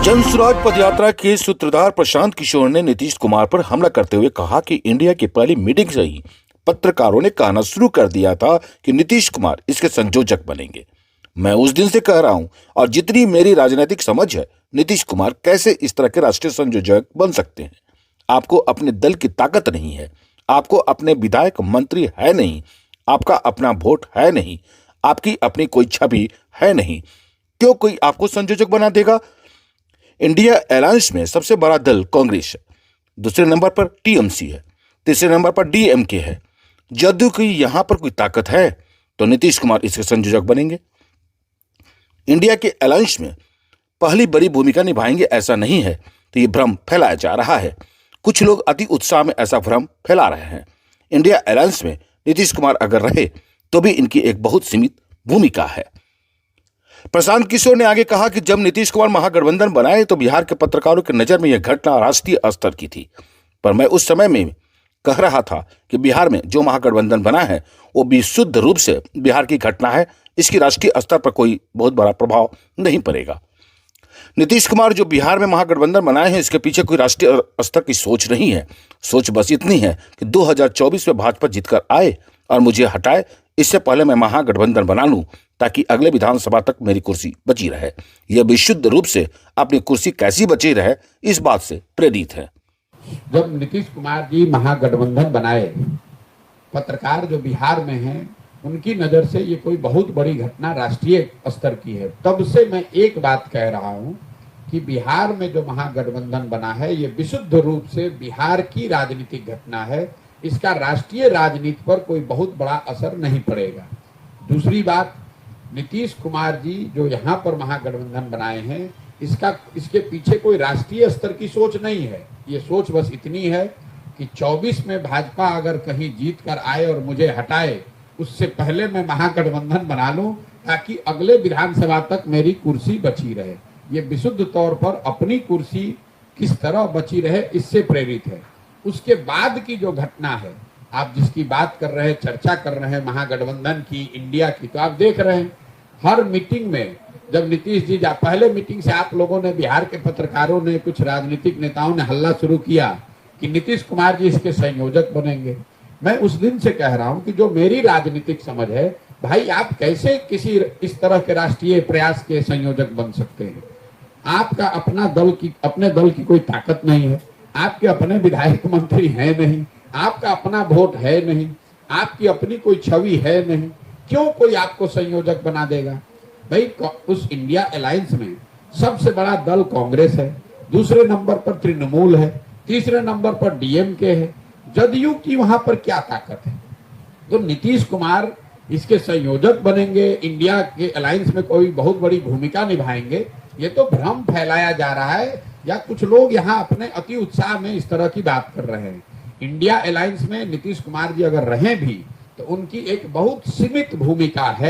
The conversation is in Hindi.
जन सुराज पदयात्रा के सूत्रधार प्रशांत किशोर ने नीतीश कुमार पर हमला करते हुए कहा कि इंडिया की पहली मीटिंग से ही पत्रकारों ने कहना शुरू कर दिया था कि नीतीश कुमार इसके संयोजक बनेंगे। मैं उस दिन से कह रहा हूं और जितनी मेरी राजनीतिक समझ है, नीतीश कुमार कैसे इस तरह के राष्ट्रीय संयोजक बन सकते हैं। आपको अपने दल की ताकत नहीं है, आपको अपने विधायक मंत्री है नहीं, आपका अपना वोट है नहीं, आपकी अपनी कोई छवि है नहीं, क्यों कोई आपको संयोजक बना देगा। इंडिया अलायंस में सबसे बड़ा दल कांग्रेस है, दूसरे नंबर पर टीएमसी है, तीसरे नंबर पर डीएमके है। जदयू की यहां पर कोई ताकत है तो नीतीश कुमार इसके संयोजक बनेंगे। इंडिया के अलायंस में पहली बड़ी भूमिका निभाएंगे ऐसा नहीं है, तो ये भ्रम फैलाया जा रहा है। कुछ लोग अति उत्साह में ऐसा भ्रम फैला रहे हैं। इंडिया अलायंस में नीतीश कुमार अगर रहे तो भी इनकी एक बहुत सीमित भूमिका है। प्रशांत किशोर ने आगे कहा कि जब नीतीश कुमार महागठबंधन बनाए तो बिहार के पत्रकारों की नजर में यह घटना राष्ट्रीय स्तर की थी, पर मैं उस समय में कह रहा था कि बिहार में जो महागठबंधन बना है वो विशुद्ध रूप से बिहार की घटना है, इसकी राष्ट्रीय स्तर पर कोई बहुत बड़ा प्रभाव नहीं पड़ेगा। नीतीश कुमार जो बिहार में महागठबंधन बनाए हैं, इसके पीछे कोई राष्ट्रीय स्तर की सोच नहीं है। सोच बस इतनी है कि 2024 में भाजपा जीतकर आए और मुझे हटाए, इससे पहले मैं महागठबंधन बना लूं ताकि अगले विधानसभा तक मेरी कुर्सी बची रहे। यह विशुद्ध रूप से अपनी कुर्सी कैसी बची रहे इस बात से प्रेरित है। जब नीतीश कुमार जी महागठबंधन बनाए, पत्रकार जो बिहार में हैं उनकी नजर से ये कोई बहुत बड़ी घटना राष्ट्रीय स्तर की है। तब से मैं एक बात कह रहा हूं कि बिहार में जो महागठबंधन बना है ये विशुद्ध रूप से बिहार की राजनीतिक घटना है, इसका राष्ट्रीय राजनीति पर कोई बहुत बड़ा असर नहीं पड़ेगा। दूसरी बात, नीतीश कुमार जी जो यहाँ पर महागठबंधन बनाए हैं, इसके पीछे कोई राष्ट्रीय स्तर की सोच नहीं है। ये सोच बस इतनी है कि 24 में भाजपा अगर कहीं जीत कर आए और मुझे हटाए, उससे पहले मैं महागठबंधन बना लूं ताकि अगले विधानसभा तक मेरी कुर्सी बची रहे। ये विशुद्ध तौर पर अपनी कुर्सी किस तरह बची रहे इससे प्रेरित है। उसके बाद की जो घटना है, आप जिसकी बात कर रहे हैं, चर्चा कर रहे हैं महागठबंधन की, इंडिया की, तो आप देख रहे हैं हर मीटिंग में जब नीतीश जी पहले मीटिंग से आप लोगों ने, बिहार के पत्रकारों ने, कुछ राजनीतिक नेताओं ने हल्ला शुरू किया कि नीतीश कुमार जी इसके संयोजक बनेंगे। मैं उस दिन से कह रहा हूं कि जो मेरी राजनीतिक समझ है, भाई आप कैसे किसी इस तरह के राष्ट्रीय प्रयास के संयोजक बन सकते हैं। आपका अपने दल की कोई ताकत नहीं है, आपके अपने विधायक मंत्री है नहीं, आपका अपना वोट है नहीं, आपकी अपनी कोई छवि है नहीं, क्यों कोई आपको संयोजक बना देगा। भाई उस इंडिया अलायंस में सबसे बड़ा दल कांग्रेस है, दूसरे नंबर पर तृणमूल है, तीसरे नंबर पर डीएमके है। जदयू की वहां पर क्या ताकत है। तो नीतीश कुमार इसके संयोजक बनेंगे, इंडिया के अलायंस में कोई बहुत बड़ी भूमिका निभाएंगे, ये तो भ्रम फैलाया जा रहा है, या कुछ लोग यहाँ अपने अति उत्साह में इस तरह की बात कर रहे हैं। इंडिया अलायंस में नीतीश कुमार जी अगर रहें भी तो उनकी एक बहुत सीमित भूमिका है।